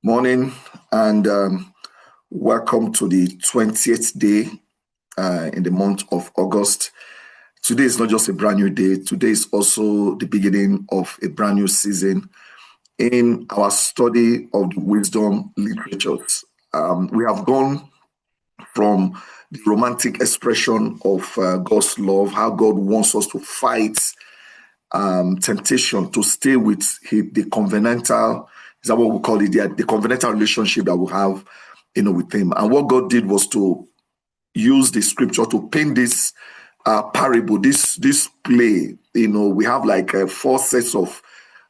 Morning and welcome to the 20th day in the month of August. Today is not just a brand new day, today is also the beginning of a brand new season in our study of the wisdom literatures. We have gone from the romantic expression of God's love, how God wants us to fight temptation, to stay with the covenantal, is that what we call it? The covenantal relationship that we have, with Him. And what God did was to use the scripture to paint this parable, this play. We have like 4 sets of,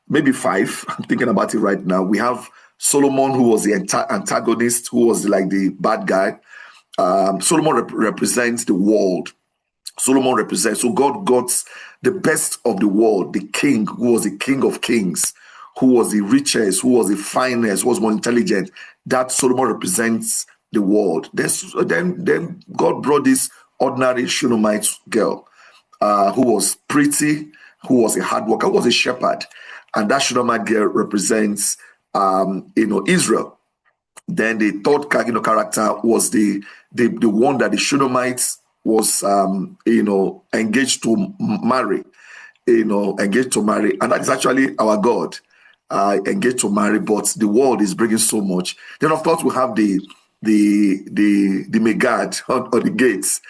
maybe 5. I'm thinking about it right now. We have Solomon, who was the antagonist, who was like the bad guy. Solomon represents the world. Solomon represents, so God got the best of the world, the king, who was the king of kings, who was the richest, who was the finest, who was more intelligent. That Solomon represents the world. Then God brought this ordinary Shunammite girl, who was pretty, who was a hard worker, who was a shepherd. And that Shunammite girl represents, Israel. Then the third character was the one that the Shunammite was engaged to marry, and that is actually our God, engaged to marry. But the world is bringing so much. Then of course we have the Megad or the gates,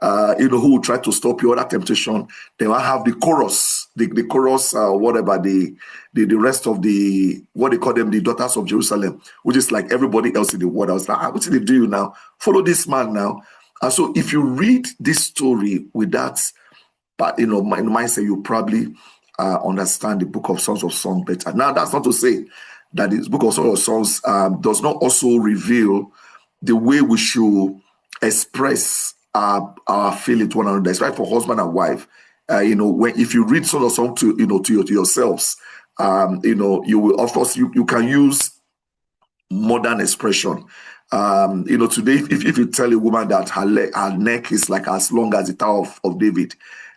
who will try to stop your other temptation. Then I have the chorus, whatever the rest of the, what they call them, the daughters of Jerusalem, which is like everybody else in the world. I was like, what did they do now? Follow this man now. And so if you read this story with that, but mindset, you probably understand the book of Songs of Songs better. Now, that's not to say that this book of Songs of Songs does not also reveal the way we should express our feeling to one another, especially for husband and wife. If you read Songs of Songs to yourselves, you will, of course, you can use modern expression. Today, if you tell a woman that her neck is like as long as the Tower of David,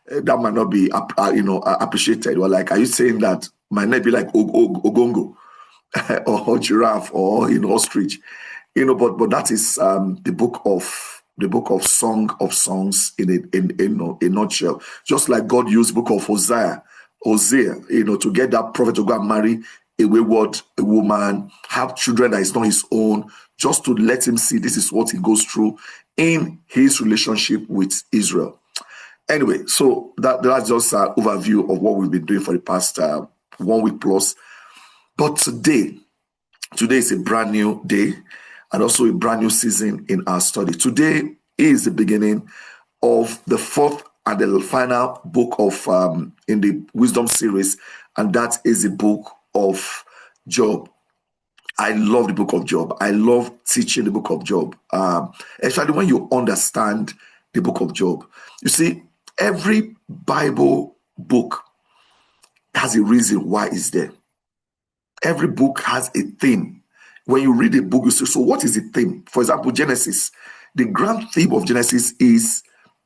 that might not be appreciated. Or like, are you saying that my neck be like Ogongo or giraffe or ostrich? But that is the book of Song of Songs in a nutshell. Just like God used book of Hosea, to get that prophet to go and marry a wayward woman, have children that is not his own, just to let him see this is what he goes through in his relationship with Israel. Anyway, so that's just an overview of what we've been doing for the past 1 week plus. But today is a brand new day and also a brand new season in our study. Today is the beginning of the 4th and the final book of in the wisdom series, and that is the book of Job. I love the book of Job. I love teaching the book of Job. Especially when you understand the book of Job. You see, every Bible book has a reason why it's there. Every book has a theme. When you read a book, you say, so what is the theme? For example, Genesis. The grand theme of Genesis is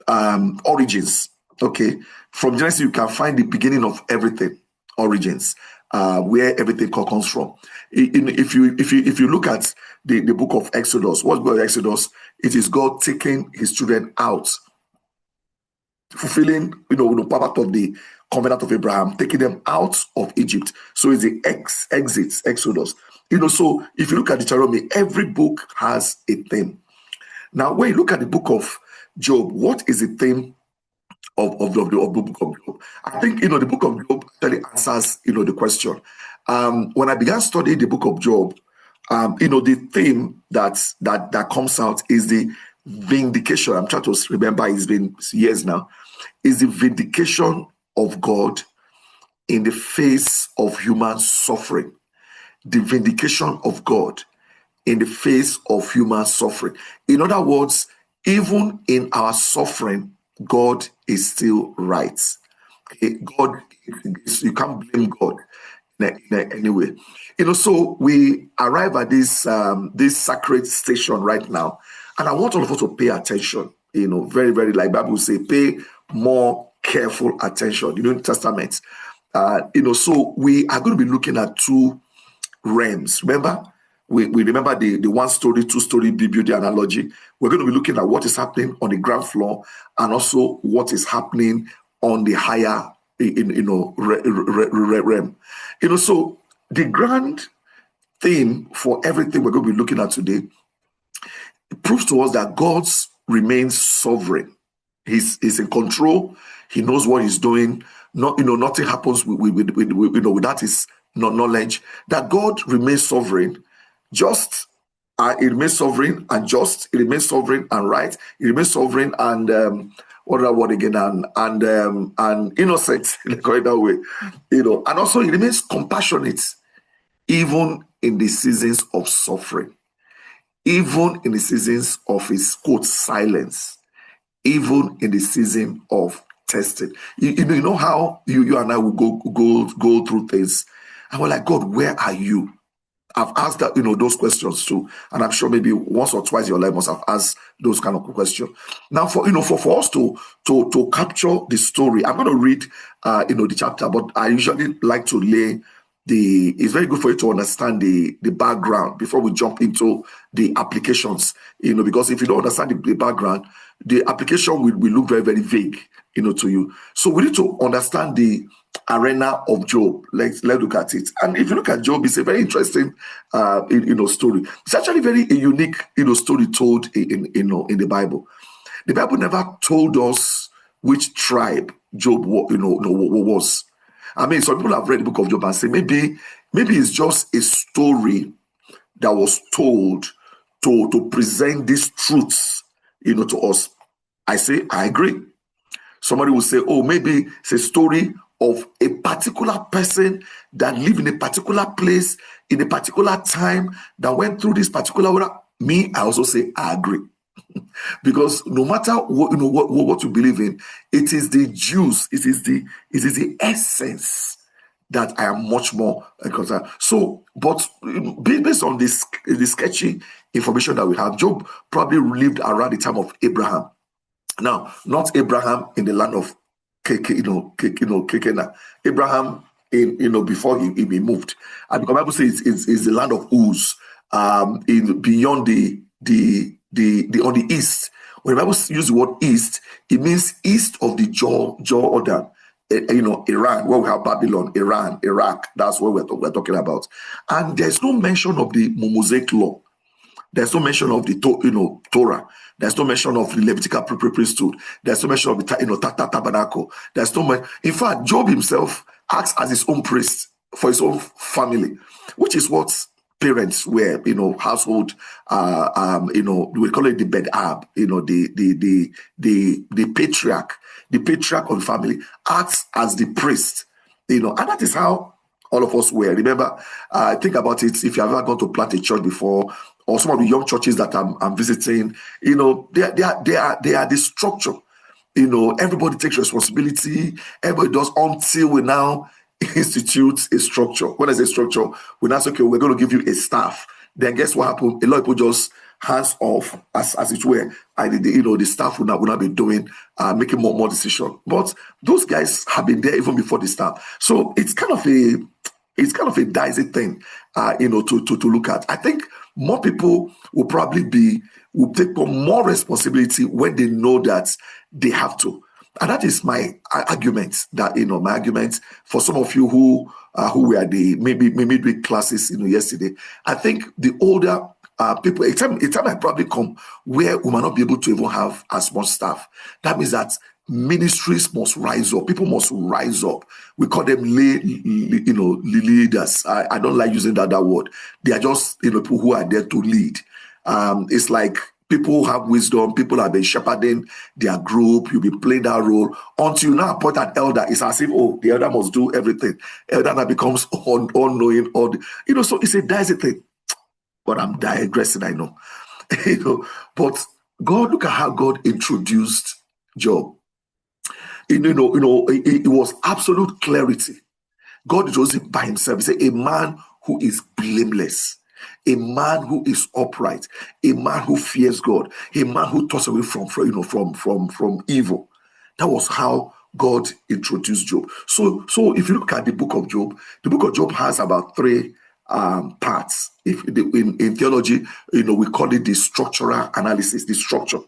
origins. Okay. From Genesis, you can find the beginning of everything. Origins. Where everything comes from. If you look at the book of Exodus, what's the book of Exodus? It is God taking his children out, fulfilling the part of the covenant of Abraham, taking them out of Egypt. So it's the exit, Exodus. So if you look at Deuteronomy, every book has a theme. Now, when you look at the book of Job, what is the theme of the book of Job? I think the book of Job actually answers the question. When I began studying the book of Job, the theme that comes out is the vindication. I'm trying to remember, it's been years now. Is the vindication of God in the face of human suffering. The vindication of God in the face of human suffering. In other words, even in our suffering, God is still right. God, you can't blame God in any way. So we arrive at this sacred station right now, and I want all of us to pay attention. Very, very, like Bible will say, pay more careful attention. In the Testament, so we are going to be looking at two realms. Remember, we remember the 1 story, 2 story building analogy. We're going to be looking at what is happening on the ground floor and also what is happening on the higher realm. So the grand theme for everything we're going to be looking at today proves to us that God remains sovereign. He's in control. He knows what he's doing. Nothing happens without his knowledge. That God remains sovereign. Just he remains sovereign and just. He remains sovereign and right. He remains sovereign and what other word again? And innocent in the correct way. And also he remains compassionate, even in the seasons of suffering, even in the seasons of his quote silence, even in the season of testing. You know how you and I will go through things, and we're like, God, where are you? I've asked that, those questions too, and I'm sure maybe once or twice in your life must have asked those kind of questions. Now, for us to capture the story, I'm going to read the chapter, but I usually like to lay it's very good for you to understand the background before we jump into the applications, because if you don't understand the background, the application will look very, very vague, to you. So we need to understand the arena of Job. Let's look at it. And if you look at Job, it's a very interesting, story. It's actually very a unique, story told in the Bible. The Bible never told us which tribe Job was. I mean, some people have read the book of Job and say maybe it's just a story that was told to present these truths, to us. I say, I agree. Somebody will say, oh, maybe it's a story of a particular person that lived in a particular place, in a particular time, that went through this particular way. Me, I also say, I agree. Because no matter what you believe in, it is the juice, it is the essence that I am much more concerned. So, but based on the sketchy information that we have, Job probably lived around the time of Abraham. Now, not Abraham in the land of Kekena. Abraham before he moved, and the Bible says it's the land of Uz, beyond on the east. When the Bible uses the word east, it means east of the Jordan. Iran, where we have Babylon, Iran, Iraq. That's what we're talking about. And there's no mention of the Mosaic law. There's no mention of the Torah. There's no mention of the Levitical priesthood. There's no mention of the tabernacle. There's no. In fact, Job himself acts as his own priest for his own family, which is what parents were, household, we call it the bedab, the patriarch of the family acts as the priest, and that is how all of us were. Remember, think about it. If you have ever gone to plant a church before, or some of the young churches that I'm visiting, they are the structure. Everybody takes responsibility. Everybody does until we now institute a structure. When I say structure, we now say, okay, we're going to give you a staff. Then guess what happened? A lot of people just hands off, as it were. The staff will not be doing, making more decision. But those guys have been there even before the staff. So it's kind of a dicey thing, to look at. I think more people will take on more responsibility when they know that they have to. And that is my argument. My argument for some of you who were the maybe midweek classes, yesterday. I think the older people, a time might probably come where we might not be able to even have as much staff. That means that ministries must rise up. People must rise up. We call them leaders. I don't like using that word. They are just people who are there to lead. It's like people have wisdom. People have been shepherding their group. You'll be playing that role until you now appoint an elder. It's as if the elder must do everything. Elder now becomes unknowing. So it's a dicey thing. But I'm digressing, I know. But God, look at how God introduced Job. It was absolute clarity. God chose him by himself. He said, a man who is blameless, a man who is upright, a man who fears God, a man who turns away from evil. That was how God introduced Job. So if you look at the book of Job has about three parts. In theology, we call it the structural analysis, the structure.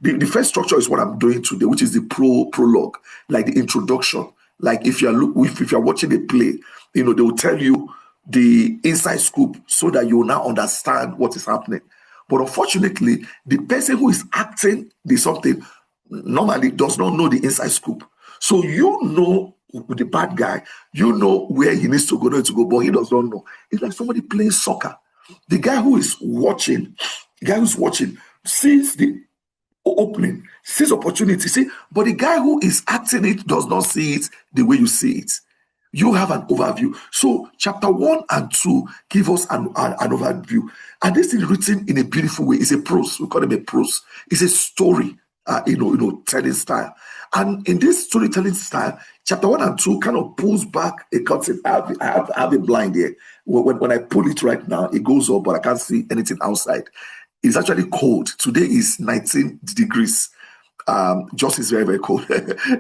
The first structure is what I'm doing today, which is the prologue, like the introduction. Like if you're watching a play, they will tell you the inside scoop so that you will now understand what is happening. But unfortunately, the person who is acting the something normally does not know the inside scoop. So the bad guy, where he needs to go, but he does not know. It's like somebody playing soccer. The guy who is watching, sees the opening, sees opportunity, but the guy who is acting it does not see it the way you see it. You have an overview. So chapter 1 and 2 give us an overview. And this is written in a beautiful way. It's a prose. We call it a prose. It's a story, telling style. And in this storytelling style, chapter 1 and 2 kind of pulls back a curtain. I have a blind here. When I pull it right now, it goes up, but I can't see anything outside. It's actually cold. Today is 19 degrees. Just is very, very cold,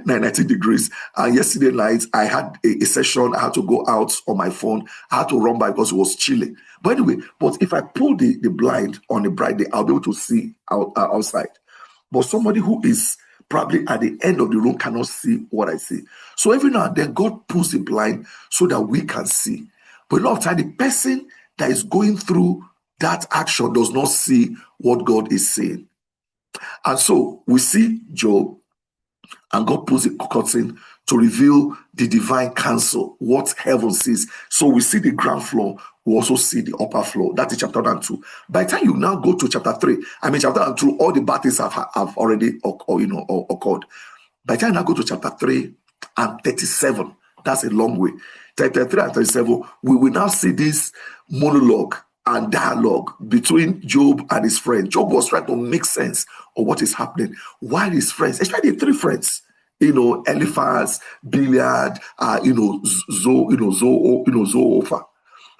19 degrees. Yesterday night, I had a session. I had to go out on my phone. I had to run by because it was chilly. But anyway, if I pull the blind on a bright day, I'll be able to see outside. But somebody who is probably at the end of the room cannot see what I see. So every now and then, God pulls the blind so that we can see. But a lot of time, the person that is going through that action does not see what God is saying. And so we see Job, and God pulls the curtain to reveal the divine counsel, what heaven sees. So we see the ground floor, we also see the upper floor. That is chapter 1 and 2. By the time you now go to chapter 3, chapter 1 and 2, all the bad things have already occurred. By the time you now go to chapter 3 and 37, that's a long way. Chapter 3 and 37, we will now see this monologue and dialogue between Job and his friend. Job was trying to make sense of what is happening, while his friends, especially the three friends, Eliphaz, Bildad, Zophar.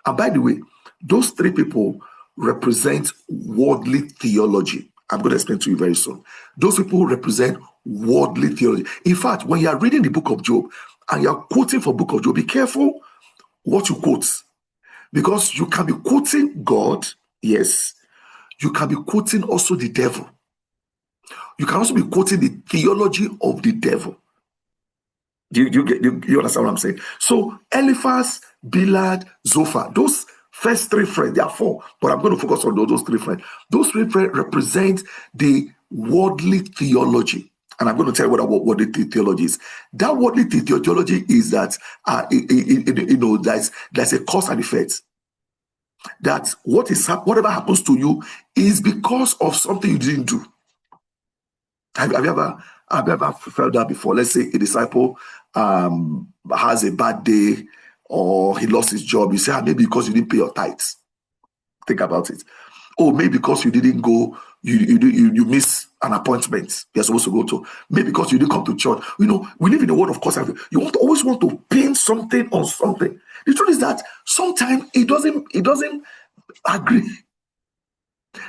And by the way, those three people represent worldly theology. I'm going to explain to you very soon. Those people represent worldly theology. In fact, when you are reading the book of Job and you are quoting from book of Job, be careful what you quote. Because you can be quoting God, yes. You can be quoting also the devil. You can also be quoting the theology of the devil. Do you understand what I'm saying? So Eliphaz, Bildad, Zophar, those first three friends, there are four, but I'm going to focus on those three friends. Those three friends represent the worldly theology. And I'm going to tell you what the theology is. That worldly theology is that, there's a cause and effect. That whatever happens to you is because of something you didn't do. Have you ever felt that before? Let's say a disciple has a bad day or he lost his job. You say, maybe because you didn't pay your tithes. Think about it. Or maybe because you didn't go, you miss an appointment you're supposed to go to. Maybe because you didn't come to church. We live in a world of cause. You always want to pin something on something. The truth is that sometimes it doesn't agree.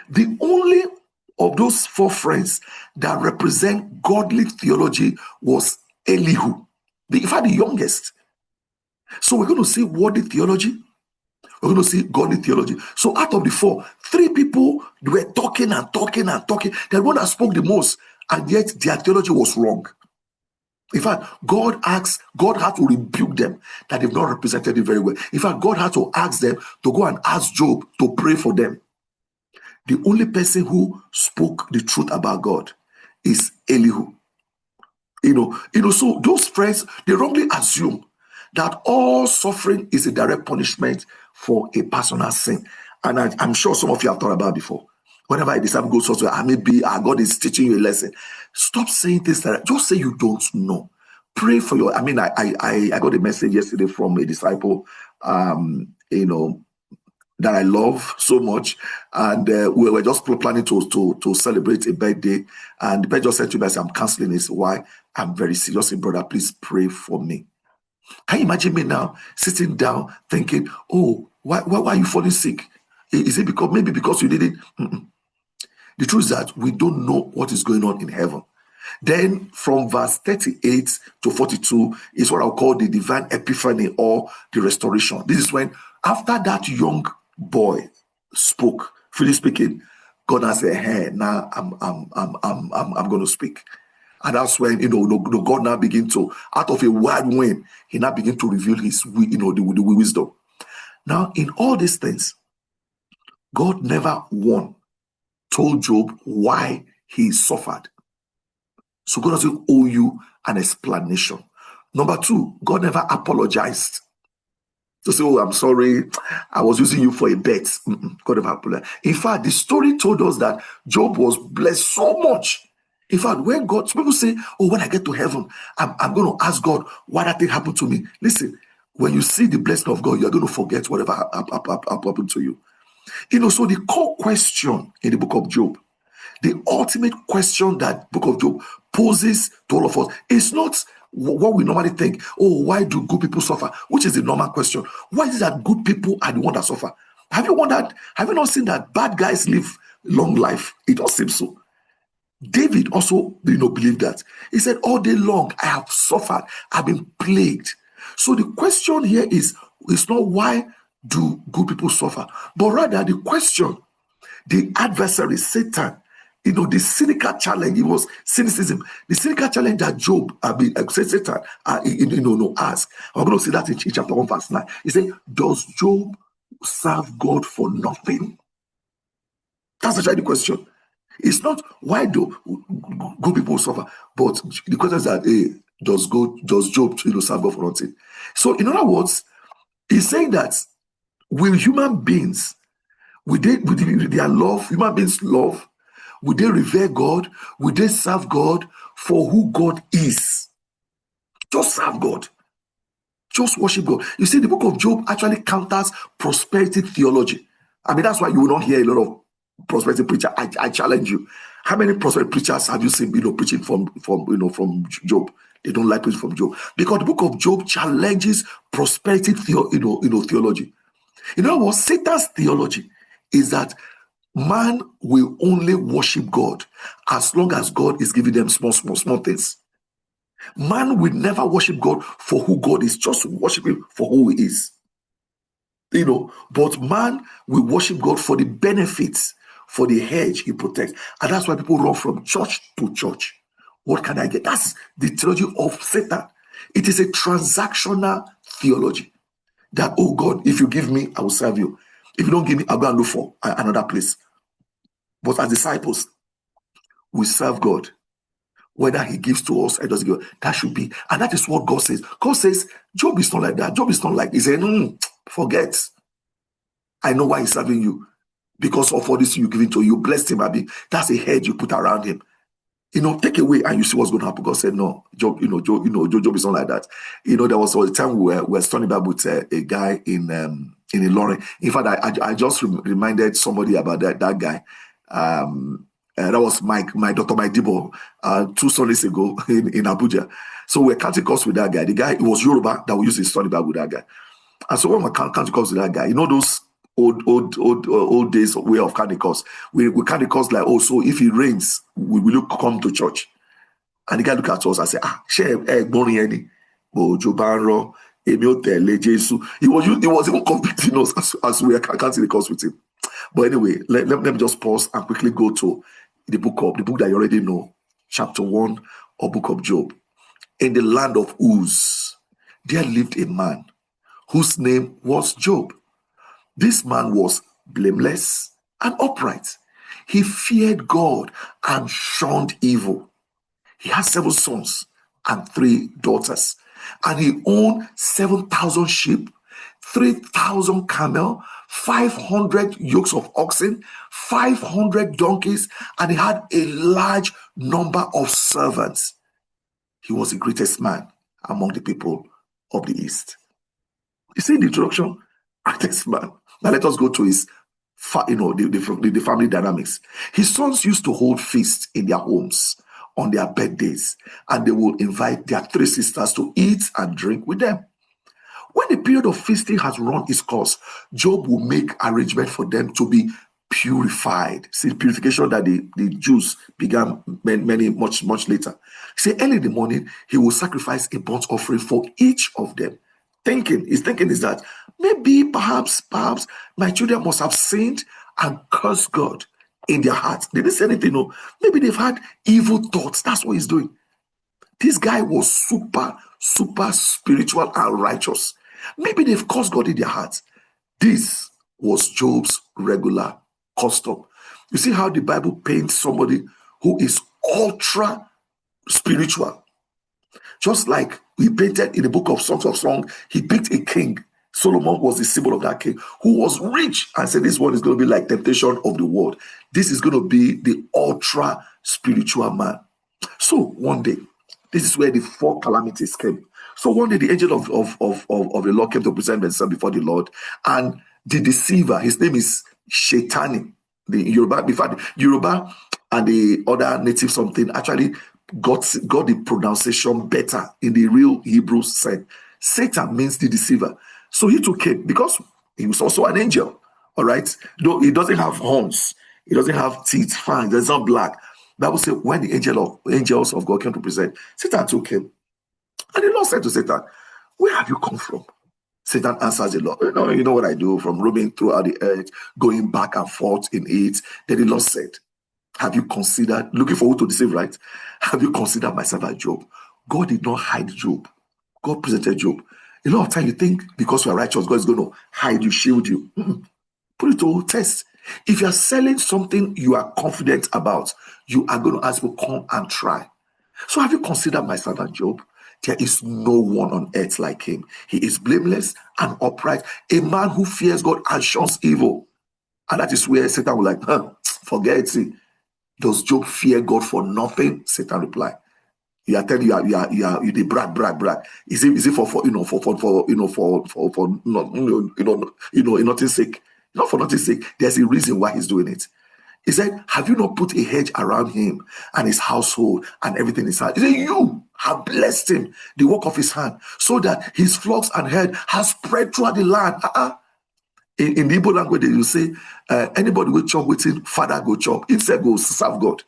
The only of those four friends that represent godly theology was Elihu, in fact, the youngest. So we're going to see worldly theology. We're going to see godly theology. So out of the four, three people were talking and talking and talking. The one that spoke the most, and yet their theology was wrong. In fact, God had to rebuke them that they've not represented it very well. In fact, God had to ask them to go and ask Job to pray for them. The only person who spoke the truth about God is Elihu. So those friends, they wrongly assume that all suffering is a direct punishment for a personal sin. And I'm sure some of you have thought about it before. Whenever a disciple goes to maybe God is teaching you a lesson. Stop saying things like that. Just say you don't know. Pray for your. I got a message yesterday from a disciple, that I love so much, and we were just planning to celebrate a birthday, and the person just said to me, I said, I'm canceling this. Why? I'm very serious, brother. Please pray for me. Can you imagine me now sitting down thinking, oh, why are you falling sick? Is it because you didn't? The truth is that we don't know what is going on in heaven. Then from verse 38 to 42 is what I'll call the divine epiphany or the restoration. This is when After that young boy spoke, freely speaking, God has said, "Hey, now I'm going to speak." And that's when, God now begin to, out of a wide wind, he now begin to reveal his, the wisdom. Now, in all these things, God never told Job why he suffered. So God doesn't owe you an explanation. Number two, God never apologized. To say, "Oh, I'm sorry, I was using you for a bet." God never apologized. In fact, the story told us that Job was blessed so much. In fact, when people say, "Oh, when I get to heaven, I'm going to ask God why that thing happened to me." Listen, when you see the blessing of God, you're going to forget whatever happened to you. So the core question in the book of Job, the ultimate question that book of Job poses to all of us is not what we normally think. "Oh, why do good people suffer?" Which is the normal question. Why is it that good people are the ones that suffer? Have you wondered? Have you not seen that bad guys live long life? It does seem so. David also, believed that. He said, "All day long I have suffered, I've been plagued." So the question here is not why do good people suffer, but rather the question, the adversary, Satan, the cynical challenge, it was cynicism. The cynical challenge that Job, Satan, asked. I'm going to see that in chapter 1, verse 9. He said, "Does Job serve God for nothing?" That's actually the question. It's not why do good people suffer, but the question is that, does Job serve God for nothing? So, in other words, he's saying that will human beings, will their love, human beings love, will they revere God? Will they serve God for who God is? Just serve God. Just worship God. You see, the book of Job actually counters prosperity theology. I mean, that's why you will not hear a lot of prosperity preacher. I challenge you. How many prosperity preachers have you seen, preaching from Job? They don't like preaching from Job because the book of Job challenges prosperity theology. In other words, Satan's theology is that man will only worship God as long as God is giving them small things. Man will never worship God for who God is, just worship him for who he is. But man will worship God for the benefits, for the hedge he protects. And that's why people run from church to church. What can I get? That's the theology of Satan. It is a transactional theology that, "Oh God, if you give me, I will serve you. If you don't give me, I'll go and look for another place." But as disciples, we serve God. Whether he gives to us or doesn't give, that should be. And that is what God says. God says, Job is not like that. Job is not like, he said, "Forget. I know why he's serving you. Because of all this you giving to you, blessed him, Abi. That's a hedge you put around him. Take away and you see what's going to happen." God said, "No, Job, Job is not like that." There was a time we were studying about with a guy in Ilorin. In fact, I just reminded somebody about that guy. That was my Dr. Mike Debo 2 Sundays ago in Abuja. So we're counting course with that guy. The guy, it was Yoruba that we used to study about with that guy. And so when we're counting course with that guy, those old days way of counting course. We count the course like, "Oh, so if it rains, we will come to church." And the guy look at us and say, "Share boring any." He was even convicting us as we are counting the course with him. But anyway, let me just pause and quickly go to the book that you already know, chapter 1 of book of Job. In the land of Uz, there lived a man whose name was Job. This man was blameless and upright. He feared God and shunned evil. He had 7 sons and 3 daughters, and he owned 7,000 sheep, 3,000 camel, 500 yokes of oxen, 500 donkeys, and he had a large number of servants. He was the greatest man among the people of the East. You see in the introduction, greatest man. Now let us go to his, the family dynamics. His sons used to hold feasts in their homes on their birthdays, and they will invite their 3 sisters to eat and drink with them. When the period of feasting has run its course, Job will make arrangement for them to be purified. See, purification that the Jews began much later. See, early in the morning, he will sacrifice a burnt offering for each of them, thinking. His thinking is that maybe, perhaps, my children must have sinned and cursed God in their hearts. They didn't say anything. No, maybe they've had evil thoughts. That's what he's doing. This guy was super spiritual and righteous. Maybe they've cursed God in their hearts. This was Job's regular custom. You see how the Bible paints somebody who is ultra spiritual. Just like he painted in the book of Songs of Song, he picked a king. Solomon was the symbol of that king who was rich and said, this one is going to be like temptation of the world. This is going to be the ultra spiritual man. So one day, this is where the 4 calamities came. So one day the angel of the Lord came to present himself before the Lord, and the deceiver, his name is Shaitani. The Yoruba and the other native something actually got the pronunciation better in the real Hebrew sense. Satan means the deceiver. So he took him because he was also an angel. All right. Though he doesn't have horns, he doesn't have teeth, fangs, he's not black. Bible says when the angels of God came to present, Satan took him. And the Lord said to Satan, where have you come from? Satan answers the Lord, you know what I do, from roaming throughout the earth, going back and forth in it. Then the Lord said, have you considered, looking for who to deceive, right? Have you considered my servant Job? God did not hide Job. God presented Job. A lot of time you think because you are righteous, God is going to hide you, shield you. Put it to test. If you are selling something you are confident about, you are going to ask people, come and try. So have you considered my servant Job? There is no one on earth like him. He is blameless and upright, a man who fears God and shuns evil. And that is where Satan will like, forget it. Does Job fear God for nothing? Satan replied. You are telling you they brag. Is it for nothing's sake? Not for nothing's sake. There's a reason why he's doing it. He said, have you not put a hedge around him and his household and everything in his hand? He said, you have blessed him, the work of his hand, so that his flocks and herd has spread throughout the land. In the Igbo language, they will say, anybody will chop with him, father go chop. Instead, go serve God.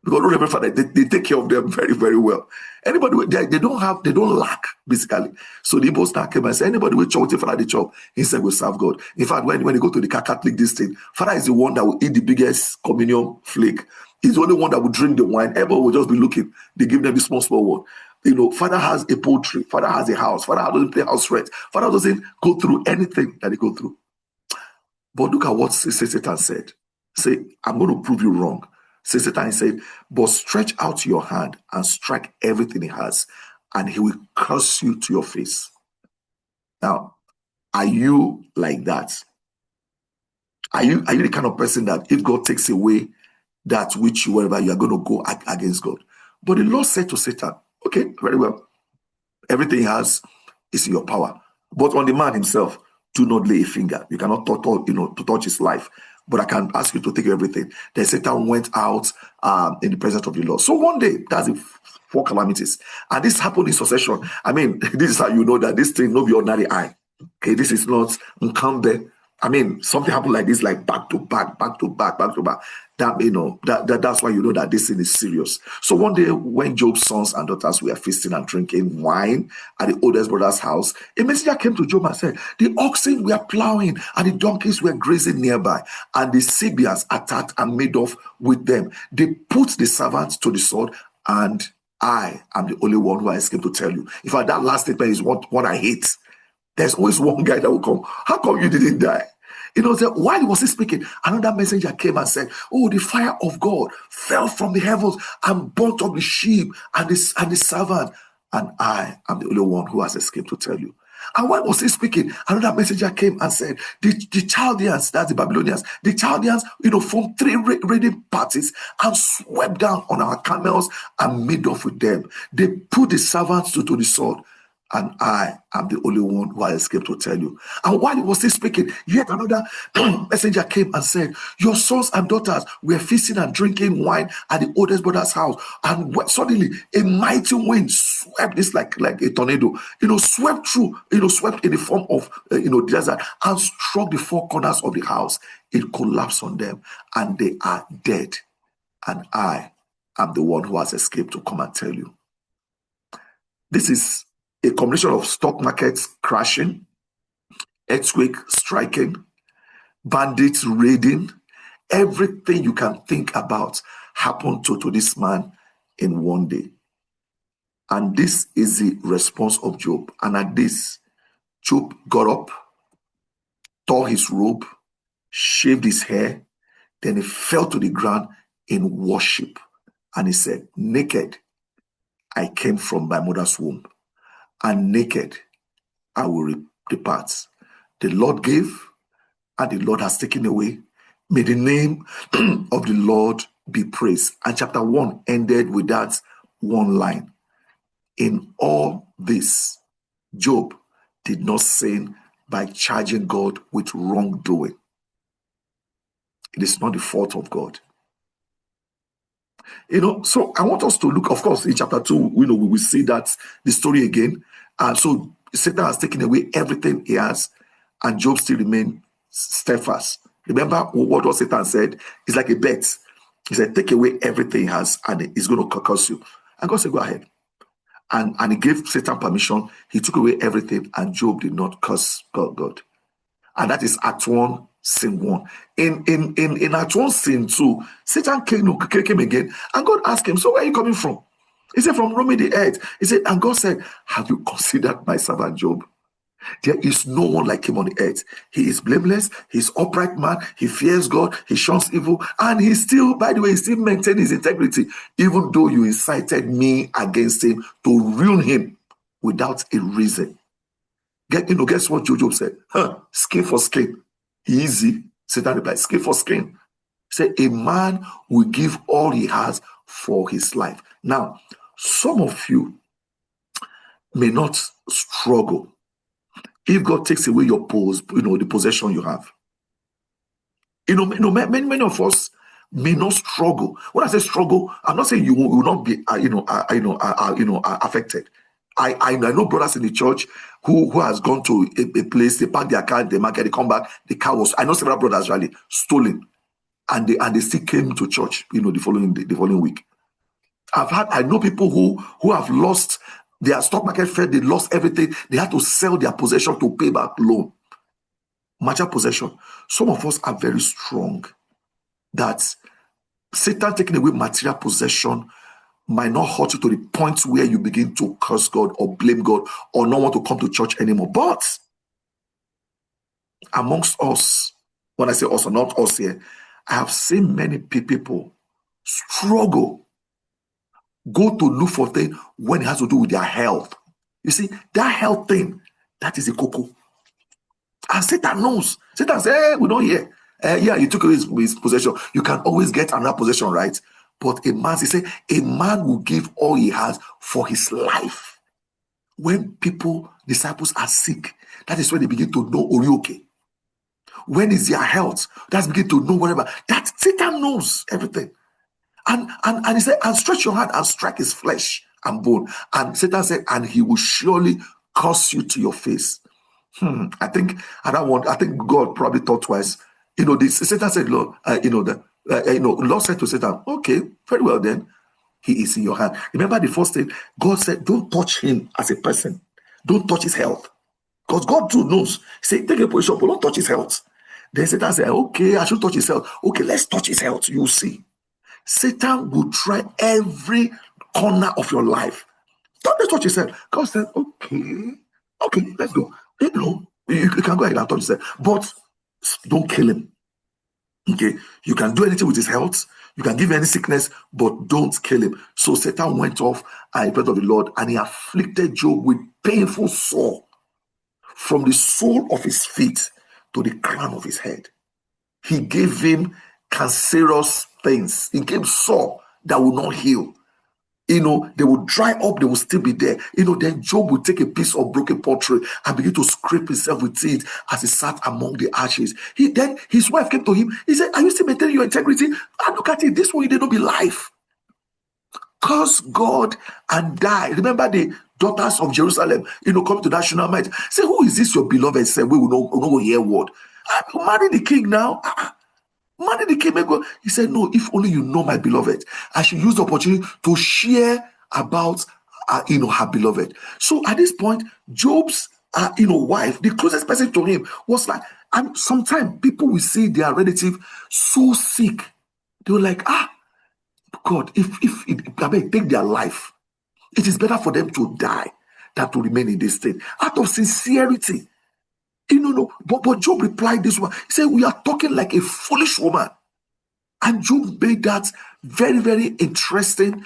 Because Reverend Father, they take care of them very, very well. Anybody, they don't lack, basically. So the Igbos now came and said, anybody will chop with him, father, they chop. Instead, go serve God. In fact, when they go to the Catholic this thing, father is the one that will eat the biggest communion flake. He's the only one that will drink the wine. Everyone will just be looking. They give them the small one. Father has a poultry. Father has a house. Father doesn't pay house rent. Father doesn't go through anything that they go through. But look at what Satan said. Say, I'm going to prove you wrong. Satan said, but stretch out your hand and strike everything he has, and he will curse you to your face. Now, are you like that? Are you the kind of person that if God takes away that which you whatever, you are going to go against God? But the Lord said to Satan, okay, very well. Everything he has is in your power. But on the man himself, do not lay a finger. You cannot to touch his life. But I can ask you to take everything. Then Satan went out in the presence of the Lord. So one day, that's the 4 calamities. And this happened in succession. I mean, this is how you know that this thing no be ordinary eye. Okay, this is not Nkambe. I mean, something happened like this, like back to back. That's why you know that this thing is serious. So one day, when Job's sons and daughters were feasting and drinking wine at the oldest brother's house, a messenger came to Job and said, the oxen were plowing and the donkeys were grazing nearby, and the Sabians attacked and made off with them. They put the servants to the sword, and I am the only one who I escaped to tell you. In fact, that last statement is what I hate. There's always one guy that will come. How come you didn't die? While he was speaking, another messenger came and said, oh, the fire of God fell from the heavens and burnt up the sheep and the servant. And I am the only one who has escaped to tell you. And while was he speaking, another messenger came and said, the Chaldeans, that's the Babylonians, the Chaldeans, formed 3 raiding parties and swept down on our camels and made off with them. They put the servants to the sword. And I am the only one who has escaped to tell you. And while he was still speaking, yet another messenger came and said, your sons and daughters were feasting and drinking wine at the oldest brother's house. And suddenly a mighty wind swept this like a tornado, swept through, swept in the form of, desert and struck the 4 corners of the house. It collapsed on them and they are dead. And I am the one who has escaped to come and tell you. This is a combination of stock markets crashing, earthquake striking, bandits raiding, everything you can think about happened to this man in one day. And this is the response of Job. And at this, Job got up, tore his robe, shaved his hair, then he fell to the ground in worship. And he said, naked I came from my mother's womb, and naked I will depart. The Lord gave, and the Lord has taken away. May the name of the Lord be praised. And chapter 1 ended with that one line. In all this, Job did not sin by charging God with wrongdoing. It is not the fault of God. So I want us to look, of course, in chapter 2, we will see that the story again. So Satan has taken away everything he has, and Job still remains steadfast. Remember what Satan said? It's like a bet. He said, take away everything he has, and he's going to curse you. And God said, go ahead. And he gave Satan permission. He took away everything, and Job did not curse God. And that is Act 1, Sin 1. In Act 1, Sin 2, Satan came again, and God asked him, so where are you coming from? He said, from roaming the earth. He said, and God said, have you considered my servant Job? There is no one like him on the earth. He is blameless. He's upright man. He fears God. He shuns evil. And he still, by the way, he still maintains his integrity, even though you incited me against him to ruin him without a reason. Guess what Job said? Skin for skin. Easy. Satan replied, skin for skin. He said, a man will give all he has for his life. Now, some of you may not struggle if God takes away your the possession you have. Many of us may not struggle. When I say struggle, I'm not saying you will not be, affected. I know brothers in the church who has gone to a place, they park their car, they market, they come back, the car was, I know several brothers really stolen, and they still came to church, the following week. I know people who have lost their stock market fair, they lost everything. They had to sell their possession to pay back loan. Material possession. Some of us are very strong that Satan taking away material possession might not hurt you to the point where you begin to curse God or blame God or not want to come to church anymore. But amongst us, when I say us or not us here, I have seen many people struggle, go to look for things when it has to do with their health. You see, that health thing, that is a cocoa. And Satan knows. Satan says, hey, we don't hear. Yeah, you took away his possession. You can always get another possession, right? But he said, a man will give all he has for his life. When disciples are sick, that is when they begin to know, are you okay? When is their health? That's begin to know whatever. That Satan knows everything. And he said, and stretch your hand and strike his flesh and bone. And Satan said, and he will surely curse you to your face. I think God probably thought twice. Satan said, Lord, Lord said to Satan, okay, very well then. He is in your hand. Remember the first thing, God said, don't touch him as a person. Don't touch his health. Because God too knows. He said, take a position, but don't touch his health. Then Satan said, okay, I should touch his health. Okay, let's touch his health. You'll see. Satan will try every corner of your life. Don't touch his health. God said, okay, let's go. You can go ahead and touch his health, but don't kill him. Okay, you can do anything with his health. You can give any sickness, but don't kill him. So Satan went off and prayed of the Lord, and he afflicted Job with painful sore from the sole of his feet to the crown of his head. He gave him cancerous things. He gave sore that will not heal. They will dry up, they will still be there. Then Job will take a piece of broken pottery and begin to scrape himself with it as he sat among the ashes. Then his wife came to him. He said, are you still maintaining your integrity? And look at it, this way they don't be life. Curse God and die. Remember the daughters of Jerusalem, come to that Shunammite. Say, who is this your beloved? Say, we will not hear word. Marry the king now. Marry the king. He said, no, if only you know my beloved, I should use the opportunity to share about her beloved. So at this point, Job's wife, the closest person to him, was like, and sometimes people will see their relative so sick. They were like, God, if take their life, it is better for them to die than to remain in this state. Out of sincerity. No. But Job replied this one. He said, we are talking like a foolish woman. And Job made that very, very interesting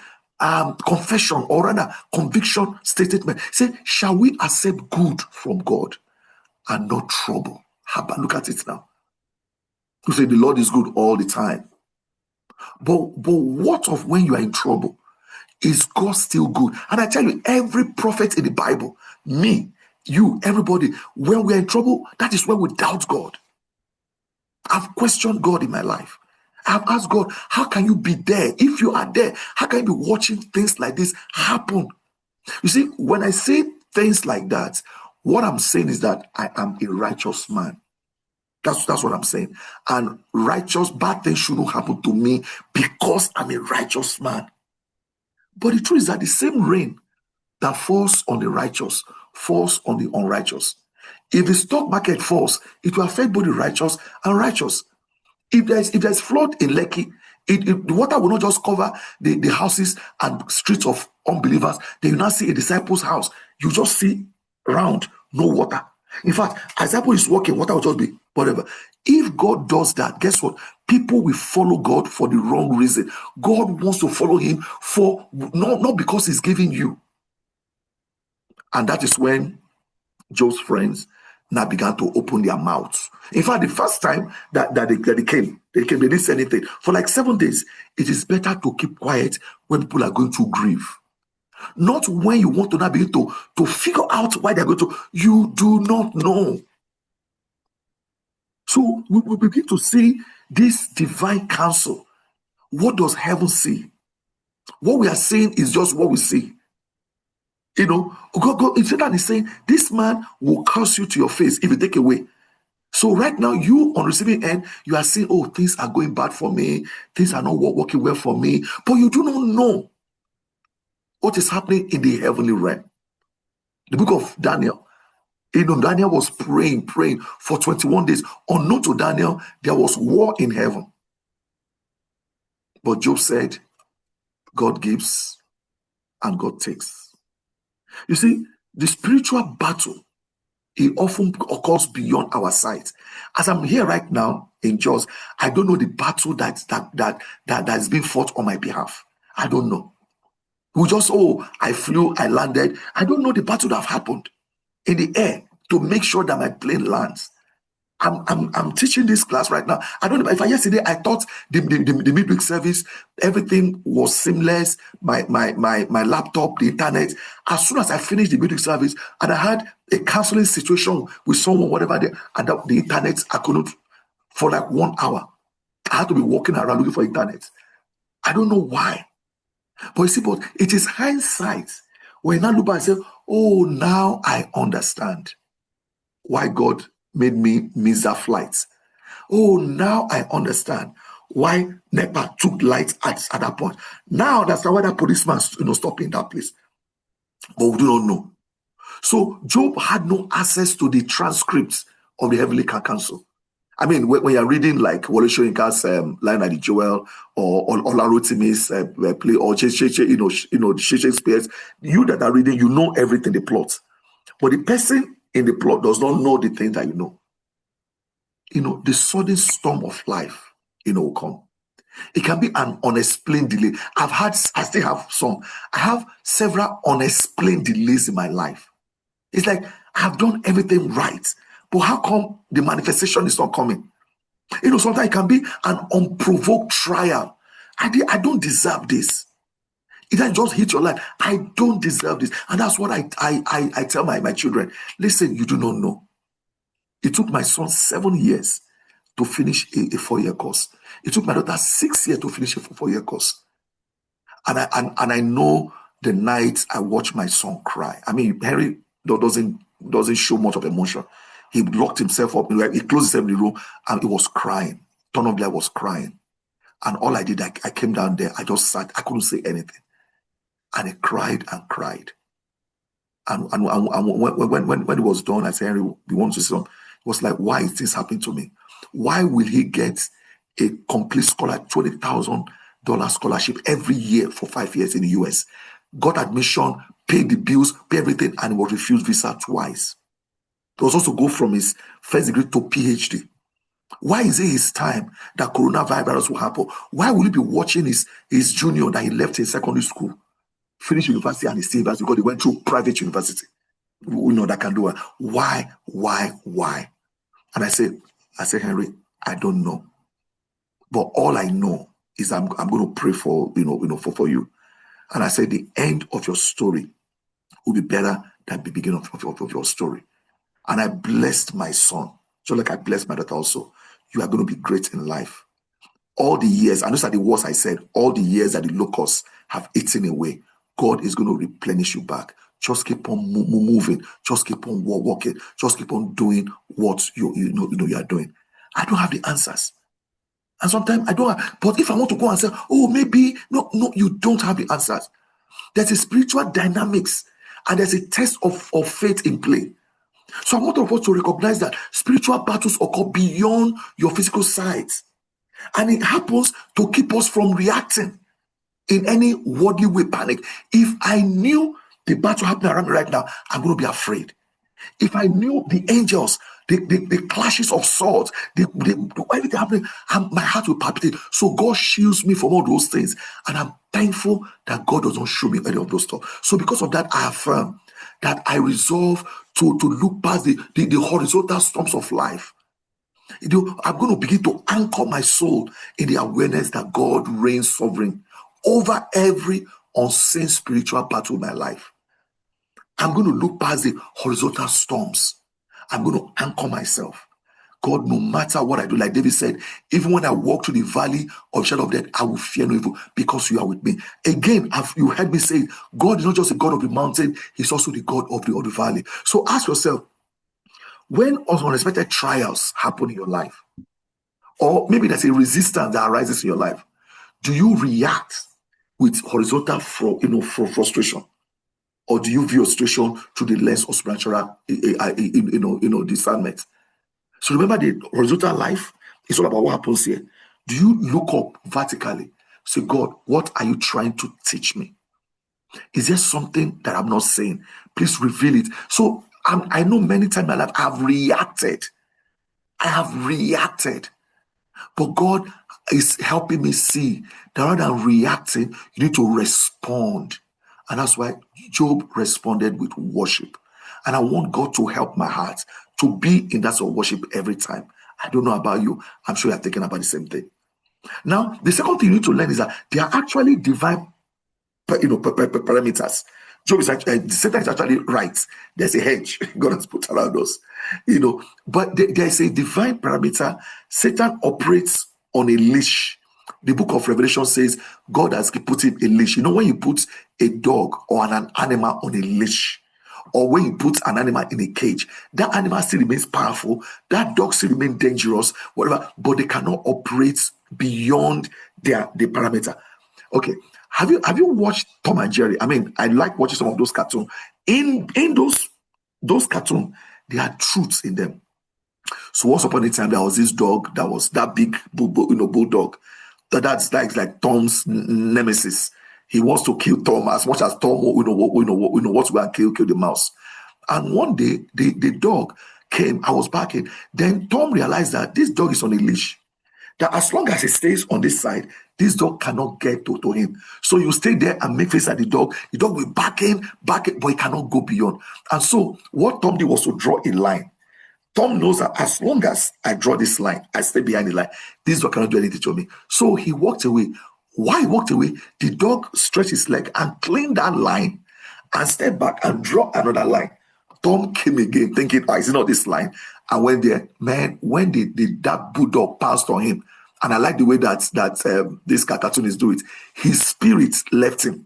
confession, or rather conviction statement. He said, shall we accept good from God and not trouble? Look at it now. You say the Lord is good all the time. But what of when you are in trouble? Is God still good? And I tell you, every prophet in the Bible, me, you, everybody, when we are in trouble, that is when we doubt God. I've questioned God in my life. I've asked God, how can you be there? If you are there, how can you be watching things like this happen? You see, when I say things like that, what I'm saying is that I am a righteous man. That's what I'm saying. And bad things shouldn't happen to me because I'm a righteous man. But the truth is that the same rain that falls on the righteous falls on the unrighteous. If the stock market falls, it will affect both the righteous and righteous. If there's flood in Lekki, the water will not just cover the houses and streets of unbelievers. Then you now see a disciple's house. You just see round, no water. In fact, as disciple is walking, water will just be whatever. If God does that, guess what? People will follow God for the wrong reason. God wants to follow him for not because he's giving you. And that is when Job's friends now began to open their mouths. In fact, the first time that they came, they didn't say anything. For like 7 days, it is better to keep quiet when people are going to grieve. Not when you want to now be able to figure out why they're going to. You do not know. So we begin to see this divine counsel. What does heaven see? What we are seeing is just what we see. God instead is saying, this man will curse you to your face if you take away. So right now, you on receiving end, you are saying, oh, things are going bad for me. Things are not working well for me. But you do not know what is happening in the heavenly realm. The book of Daniel, Daniel was praying for 21 days. Unknown to Daniel, there was war in heaven. But Job said, God gives and God takes. You see, the spiritual battle, it often occurs beyond our sight. As I'm here right now in Jos, I don't know the battle that is being fought on my behalf. I don't know. We just, I flew, I landed. I don't know the battle that have happened in the air to make sure that my plane lands. I'm teaching this class right now. I don't know if yesterday I thought the midweek service, everything was seamless. My laptop, the internet. As soon as I finished the midweek service and I had a counseling situation with someone, whatever, and the internet, I couldn't for like 1 hour. I had to be walking around looking for internet. I don't know why. But you see, but it is hindsight. When I look back and say, oh, now I understand why God made me miss that flight. Oh, now I understand why NEPA took light at that point. Now that's why that policeman stopped in that place. But we do not know. So Job had no access to the transcripts of the heavenly council. I mean, when you're reading like Wole Soyinka's Line at the Jewel or Olarotimi's play or Shakespeare's, you that are reading, you know everything, the plot. But the person in the plot does not know the things that you know. The sudden storm of life, will come. It can be an unexplained delay. I still have some. I have several unexplained delays in my life. It's like I've done everything right, but how come the manifestation is not coming? Sometimes it can be an unprovoked trial. I don't deserve this. It doesn't just hit your life. I don't deserve this. And that's what I tell my children. Listen, you do not know. It took my son 7 years to finish a 4-year course. It took my daughter 6 years to finish a 4-year course. And I know the night I watched my son cry. I mean, Harry doesn't show much of emotion. He locked himself up. He closed himself in the room and he was crying. Turn of was crying. And all I did, I came down there. I just sat. I couldn't say anything. And he cried and cried. And when it was done, I said, Henry, we want to see some. It was like, why is this happening to me? Why will he get a complete scholar, $20,000 scholarship every year for 5 years in the US? Got admission, paid the bills, paid everything, and was refused visa twice. He was also go from his first degree to PhD. Why is it his time that coronavirus will happen? Why will he be watching his junior that he left in secondary school, finish university, and he still because he went through private university? We know that can do it. Why? And I said, Henry, I don't know. But all I know is I'm going to pray for for you. And I said, the end of your story will be better than the beginning of your story. And I blessed my son, just like I blessed my daughter also. You are going to be great in life. All the years, and those are the words I said, all the years that the locusts have eaten away, God is going to replenish you back. Just keep on moving. Just keep on walking. Just keep on doing what you are doing. I don't have the answers. And sometimes I don't have, but if I want to go and say, oh, maybe, no, you don't have the answers. There's a spiritual dynamics and there's a test of faith in play. So I want us to recognize that spiritual battles occur beyond your physical sides. And it happens to keep us from reacting in any worldly way, panic. If I knew the battle happening around me right now, I'm going to be afraid. If I knew the angels, the clashes of swords, everything happening, my heart will palpitate. So God shields me from all those things. And I'm thankful that God doesn't show me any of those stuff. So because of that, I affirm that I resolve to look past the horizontal storms of life. I'm going to begin to anchor my soul in the awareness that God reigns sovereign over every unseen spiritual battle in my life. I'm going to look past the horizontal storms. I'm going to anchor myself. God, no matter what I do, like David said, even when I walk through the valley of shadow of death, I will fear no evil because you are with me. Again, you heard me say, God is not just a God of the mountain, he's also the God of the valley. So ask yourself, when unexpected trials happen in your life, or maybe there's a resistance that arises in your life, do you react with horizontal frustration? Or do you view your situation through the lens of spiritual discernment? So remember, the horizontal life is all about what happens here. Do you look up vertically? Say, God, what are you trying to teach me? Is there something that I'm not saying? Please reveal it. So I know many times in my life I have reacted. But God is helping me see that rather than reacting, you need to respond. And that's why Job responded with worship. And I want God to help my heart to be in that sort of worship every time. I don't know about you. I'm sure you're thinking about the same thing. Now, the second thing you need to learn is that there are actually divine parameters. Job is actually, Satan is actually right. There's a hedge God has put around us. But there's a divine parameter. Satan operates on a leash. The book of Revelation says God has put him a leash. When you put a dog or an animal on a leash, or when you put an animal in a cage, that animal still remains powerful, that dog still remains dangerous, whatever, but they cannot operate beyond the parameter. Okay, have you watched Tom and Jerry? I mean, I like watching some of those cartoons. In those cartoons, there are truths in them. So once upon a time, there was this dog that was that big bulldog. That's like Tom's nemesis. He wants to kill Tom as much as Tom wants to go and kill the mouse. And one day, the dog came. I was barking. Then Tom realized that this dog is on a leash. That as long as he stays on this side, this dog cannot get to him. So you stay there and make face at the dog. The dog will bark in, but he cannot go beyond. And so what Tom did was to draw a line. Tom knows that as long as I draw this line, I stay behind the line, this dog cannot do anything to me. So he walked away. While he walked away, the dog stretched his leg and cleaned that line and stepped back and drew another line. Tom came again thinking, it's not this line. And when when that bulldog pounced on him, and I like the way that this cartoon is doing it, his spirit left him.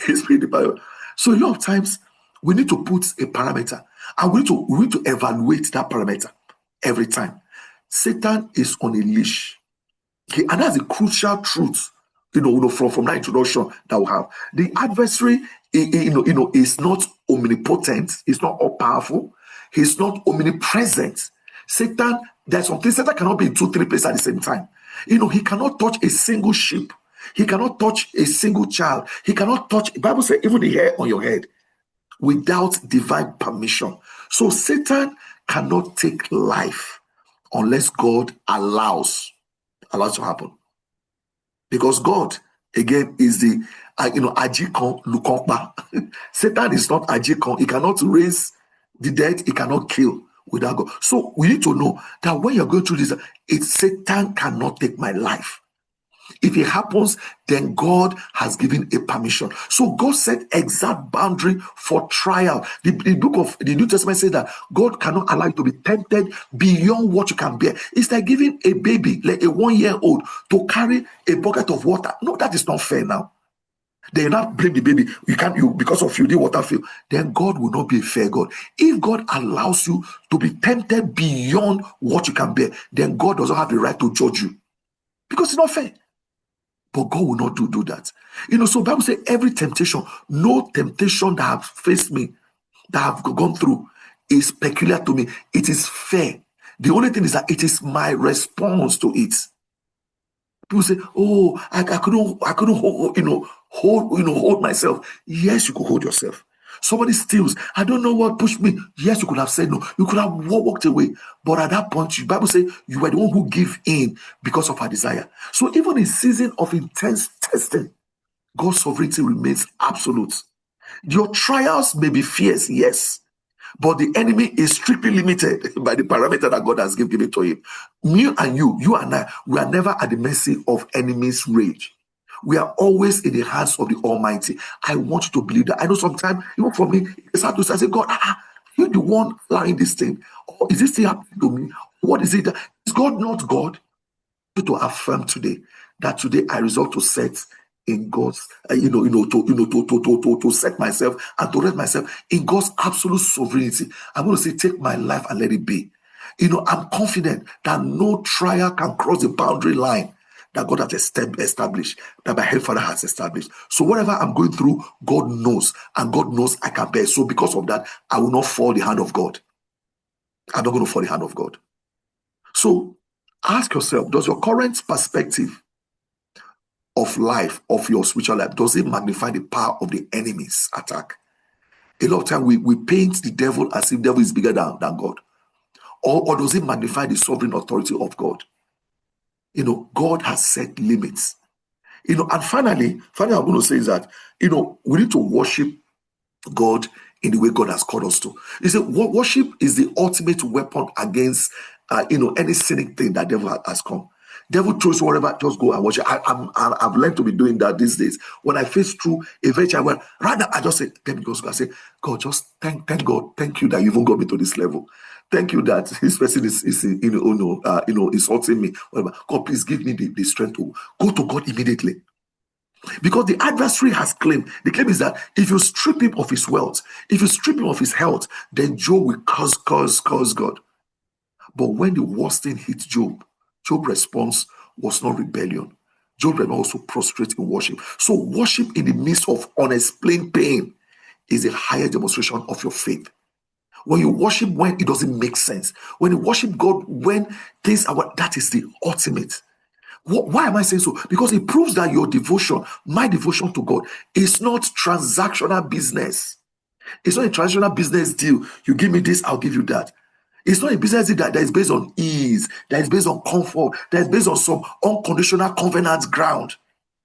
His spirit. So a lot of times we need to put a parameter, and we need to evaluate that parameter every time. Satan is on a leash. Okay, and that's a crucial truth, from that introduction that we have. The adversary He's not omnipotent. He's not all powerful. He's not omnipresent. Satan, there's something Satan cannot be in 2-3 places at the same time. He cannot touch a single sheep. He cannot touch a single child. He cannot touch, the Bible says, even the hair on your head without divine permission. So Satan cannot take life unless God allows it to happen. Because God, again, is the Ajikon Lukokba. Satan is not Ajikon. He cannot raise the dead. He cannot kill without God. So we need to know that when you're going through this, Satan cannot take my life. If it happens, then God has given a permission. So God set exact boundary for trial. The book of the New Testament says that God cannot allow you to be tempted beyond what you can bear. It's like giving a baby, like a 1-year-old, to carry a bucket of water. No, that is not fair now. They not blame the baby. Because of you, the water fail. Then God will not be a fair God. If God allows you to be tempted beyond what you can bear, then God doesn't have the right to judge you. Because it's not fair. But God will not do that. So Bible says every temptation, no temptation that have faced me, that have gone through, is peculiar to me. It is fair. The only thing is that it is my response to it. People say, "Oh, I couldn't hold myself." Yes, you could hold yourself. Somebody steals. I don't know what pushed me. Yes, you could have said no. You could have walked away. But at that point, the Bible says you were the one who gave in because of her desire. So even in season of intense testing, God's sovereignty remains absolute. Your trials may be fierce, yes, but the enemy is strictly limited by the parameter that God has given to him. Me and you and I, we are never at the mercy of enemy's rage. We are always in the hands of the Almighty. I want you to believe that. I know sometimes, even for me, it's hard to say, God, you're the one allowing this thing. Or is this thing happening to me? What is it? Is God not God? To affirm today that today I resolve to set in God's, to set myself and to rest myself in God's absolute sovereignty. I'm going to say, take my life and let it be. I'm confident that no trial can cross the boundary line that God has established, that my Heavenly Father has established. So whatever I'm going through, God knows, and God knows I can bear. So because of that, I will not fall the hand of God. I'm not going to fall the hand of God. So ask yourself, does your current perspective of life, of your spiritual life, does it magnify the power of the enemy's attack? A lot of time we paint the devil as if the devil is bigger than God. Or does it magnify the sovereign authority of God? God has set limits. And finally, I'm going to say is that, we need to worship God in the way God has called us to. You see, worship is the ultimate weapon against, any sinning thing that devil has come. Devil throws whatever, just go and worship. I've learned to be doing that these days. When I face through a very challenge, rather I just say, let me go. I say, God, just thank God, thank you that you even got me to this level. Thank you that this person is insulting me. Whatever. God, please give me the strength to go to God immediately. Because the adversary has claimed, the claim is that if you strip him of his wealth, if you strip him of his health, then Job will curse God. But when the worst thing hit Job's response was not rebellion. Job was also prostrate in worship. So worship in the midst of unexplained pain is a higher demonstration of your faith. When you worship when it doesn't make sense, when you worship God when things are, that is the ultimate. Why am I saying so? Because it proves that your devotion, my devotion to God, is not transactional business. It's not a transactional business deal. You give me this, I'll give you that. It's not a business deal that is based on ease, that is based on comfort, that is based on some unconditional covenant ground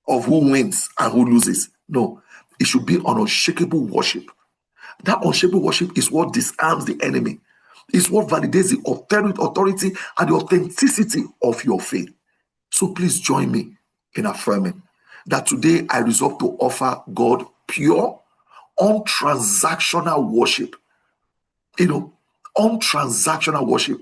of who wins and who loses. No, it should be an unshakable worship. That unshakable worship is what disarms the enemy. It's what validates the authority and the authenticity of your faith. So please join me in affirming that today I resolve to offer God pure, untransactional worship. Untransactional worship.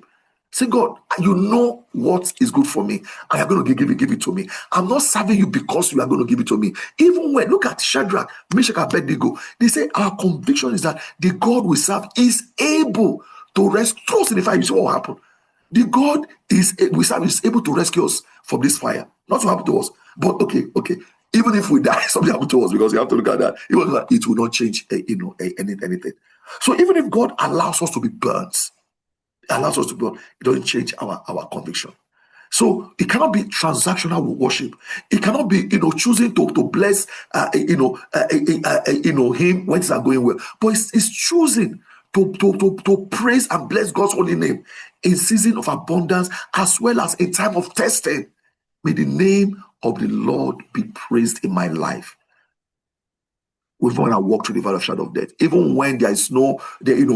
Say, God, you know what is good for me, and you're going to give it to me. I'm not serving you because you are going to give it to me. Even when, look at Shadrach, Meshach, and Abednego, they say our conviction is that the God we serve is able to rescue us in the fire. You see what happened? The God we serve is able to rescue us from this fire. Not what happened to us, but okay. Even if we die, something happened to us, because you have to look at that. It will not change, anything. So even if God allows us to be burnt, it doesn't change our conviction. So it cannot be transactional worship. It cannot be, choosing to bless, him when things are going well. But it's choosing to praise and bless God's holy name in season of abundance as well as in time of testing. May the name of the Lord be praised in my life. Even when I walk through the valley of shadow of death, even when there is no, there is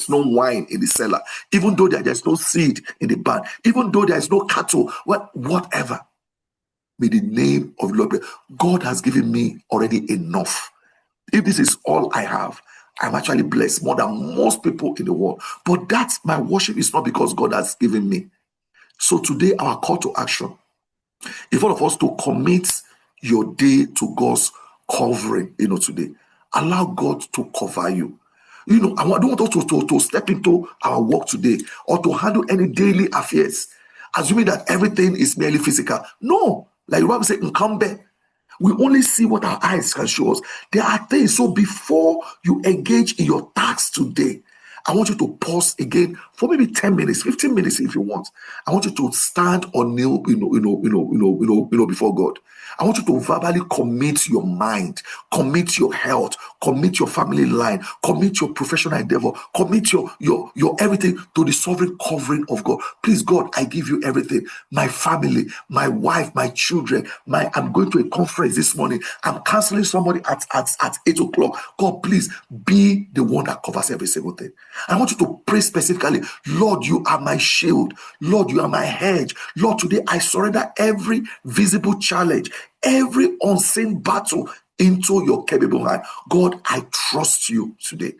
no wine in the cellar, even though there's no seed in the barn, even though there is no cattle, whatever. May the name of the Lord be. God has given me already enough. If this is all I have, I'm actually blessed more than most people in the world. But that's my worship is not because God has given me. So today, our call to action is all of us to commit your day to God's covering, today. Allow God to cover you. I don't want us to step into our work today or to handle any daily affairs, assuming that everything is merely physical. No, like the Bible says, "Nkambe." We only see what our eyes can show us. There are things. So before you engage in your tasks today, I want you to pause again for maybe 10 minutes, 15 minutes if you want. I want you to stand or kneel, before God. I want you to verbally commit your mind, commit your health, commit your family line, commit your professional endeavor, commit your everything to the sovereign covering of God. Please, God, I give you everything. My family, my wife, my children, I'm going to a conference this morning. I'm canceling somebody at 8 o'clock. God, please be the one that covers every single thing. I want you to pray specifically, Lord, you are my shield. Lord, you are my hedge. Lord, today I surrender every visible challenge, every unseen battle into your capable hand. God, I trust you today.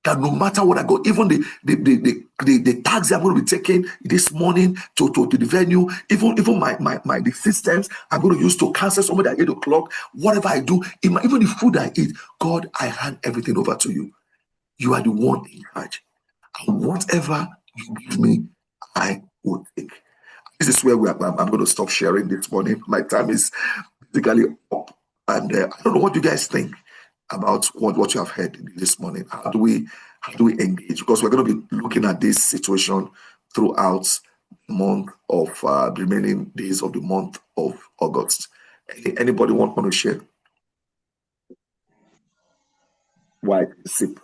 That no matter what I go, even the taxi I'm going to be taking this morning to the venue, even the systems I'm going to use to cancel somebody at 8 o'clock, whatever I do, even the food I eat, God, I hand everything over to you. You are the one in charge. And whatever you give me, I will take. This is where I'm going to stop sharing this morning. My time is basically up. And I don't know what you guys think about what you have heard this morning. How do we engage? Because we're going to be looking at this situation throughout the month of the remaining days of the month of August. Anybody want to share? Why sip?